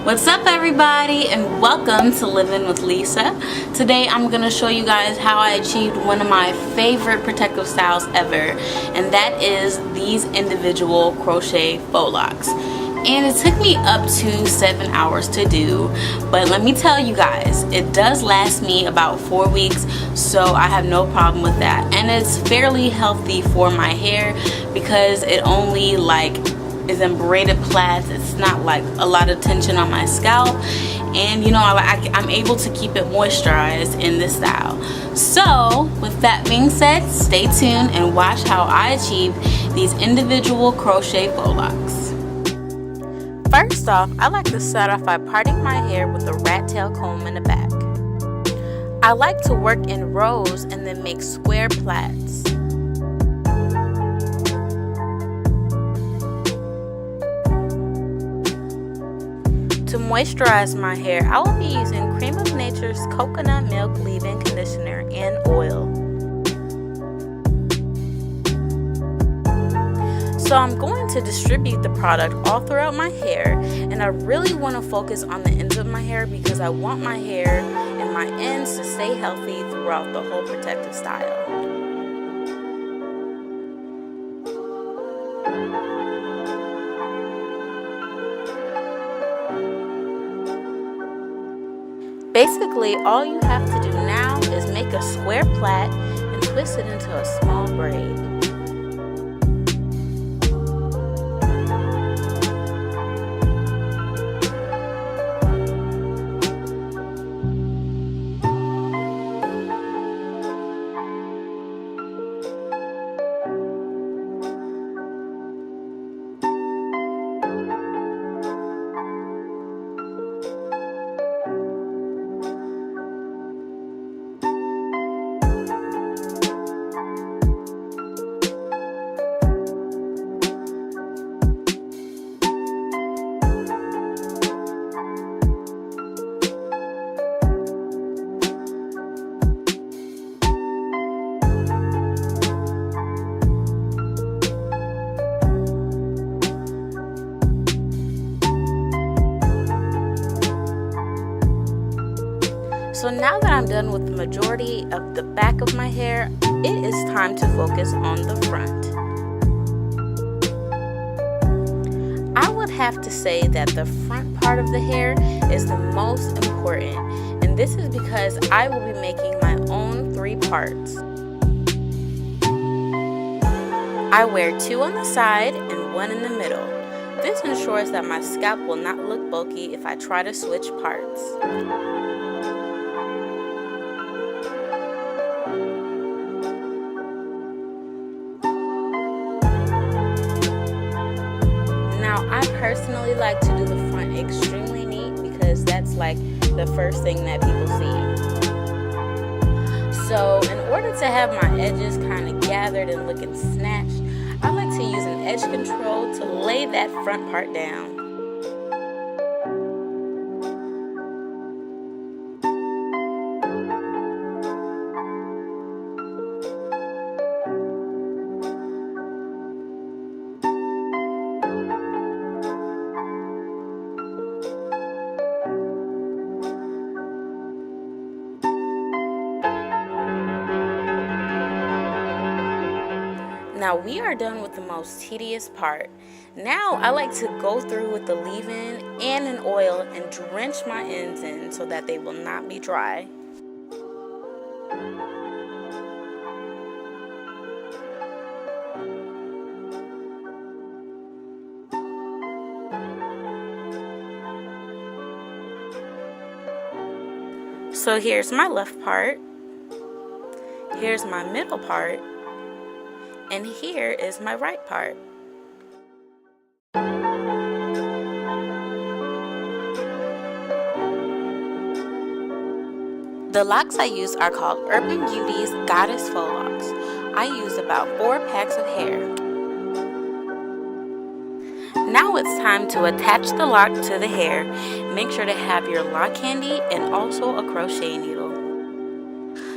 What's up everybody, and welcome to Living with Lisa. Today I'm going to show you guys how I achieved one of my favorite protective styles ever, and that is these individual crochet faux locks. And it took me up to 7 hours to do, but let me tell you guys, it does last me about 4 weeks, so I have no problem with that. And it's fairly healthy for my hair because it only is in braided plaits. It's not like a lot of tension on my scalp, and you know, I'm able to keep it moisturized in this style. So with that being said, stay tuned and watch how I achieved these individual crochet faux locks. First off, I like to start off by parting my hair with a rat tail comb in the back. I like to work in rows and then make square plaits. To moisturize my hair, I will be using Creme of Nature's Coconut Milk Leave-In Conditioner and oil. So I'm going to distribute the product all throughout my hair, and I really want to focus on the ends of my hair because I want my hair and my ends to stay healthy throughout the whole protective style. Basically, all you have to do now is make a square plait and twist it into a small braid. So now that I'm done with the majority of the back of my hair, it is time to focus on the front. I would have to say that the front part of the hair is the most important, and this is because I will be making my own 3 parts. I wear 2 on the side and 1 in the middle. This ensures that my scalp will not look bulky if I try to switch parts. I personally like to do the front extremely neat because that's like the first thing that people see. So in order to have my edges kind of gathered and looking snatched, I like to use an edge control to lay that front part down. Now we are done with the most tedious part. Now I like to go through with the leave-in and an oil and drench my ends in so that they will not be dry. So here's my left part, here's my middle part, and here is my right part. The locks I use are called Beauty Goddess Faux Locs. I use about 4 packs of hair. Now it's time to attach the lock to the hair. Make sure to have your lock handy and also a crochet needle.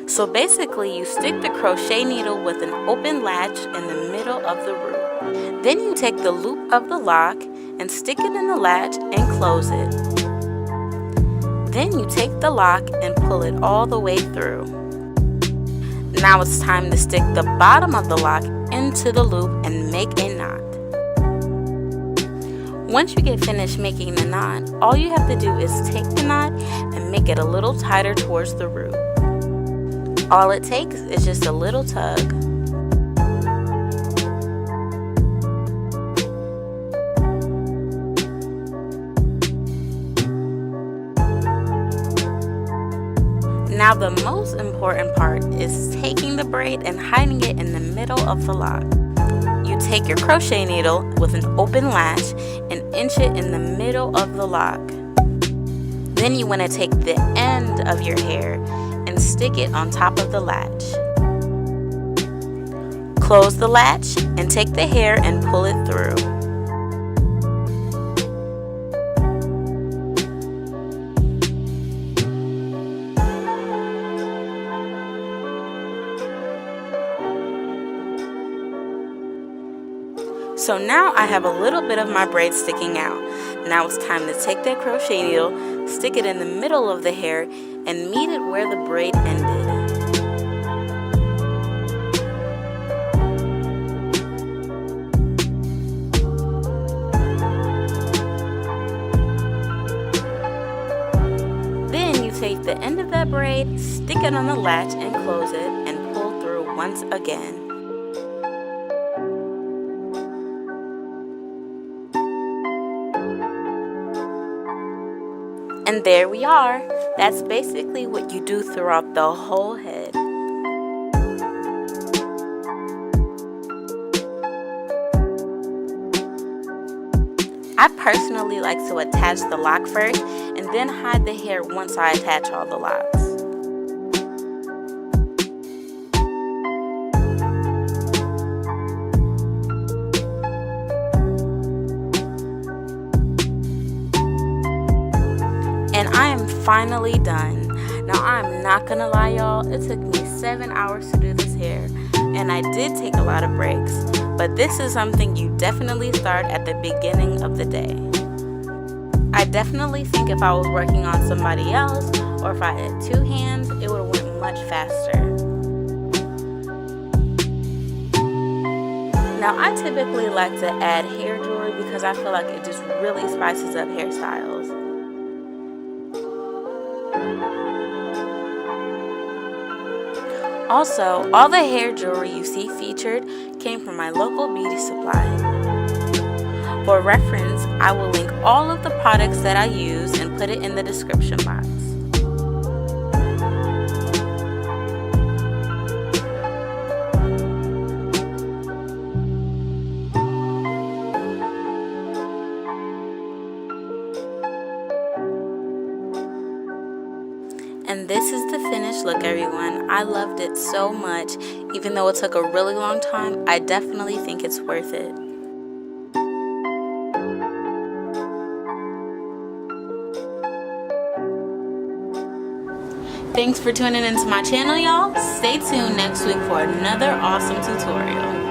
So basically you stick the crochet needle with an open latch in the middle of the root. Then you take the loop of the lock and stick it in the latch and close it. Then you take the lock and pull it all the way through. Now it's time to stick the bottom of the lock into the loop and make a knot. Once you get finished making the knot, all you have to do is take the knot and make it a little tighter towards the root. All it takes is just a little tug. Now the most important part is taking the braid and hiding it in the middle of the lock. You take your crochet needle with an open latch and inch it in the middle of the lock. Then you want to take the end of your hair and stick it on top of the latch. Close the latch and take the hair and pull it through. So now I have a little bit of my braid sticking out. Now it's time to take that crochet needle, stick it in the middle of the hair, and meet it where the braid ended. Then you take the end of that braid, stick it on the latch and close it, and pull through once again. And there we are. That's basically what you do throughout the whole head. I personally like to attach the lock first and then hide the hair once I attach all the locks. And I am finally done. Now I'm not gonna lie y'all, it took me 7 hours to do this hair and I did take a lot of breaks, but this is something you definitely start at the beginning of the day. I definitely think if I was working on somebody else or if I had 2 hands, it would have went much faster. Now I typically like to add hair jewelry because I feel like it just really spices up hairstyles. Also, all the hair jewelry you see featured came from my local beauty supply. For reference, I will link all of the products that I use and put it in the description box. And this is the finished look, everyone. I loved it so much. Even though it took a really long time, I definitely think it's worth it. Thanks for tuning into my channel, y'all. Stay tuned next week for another awesome tutorial.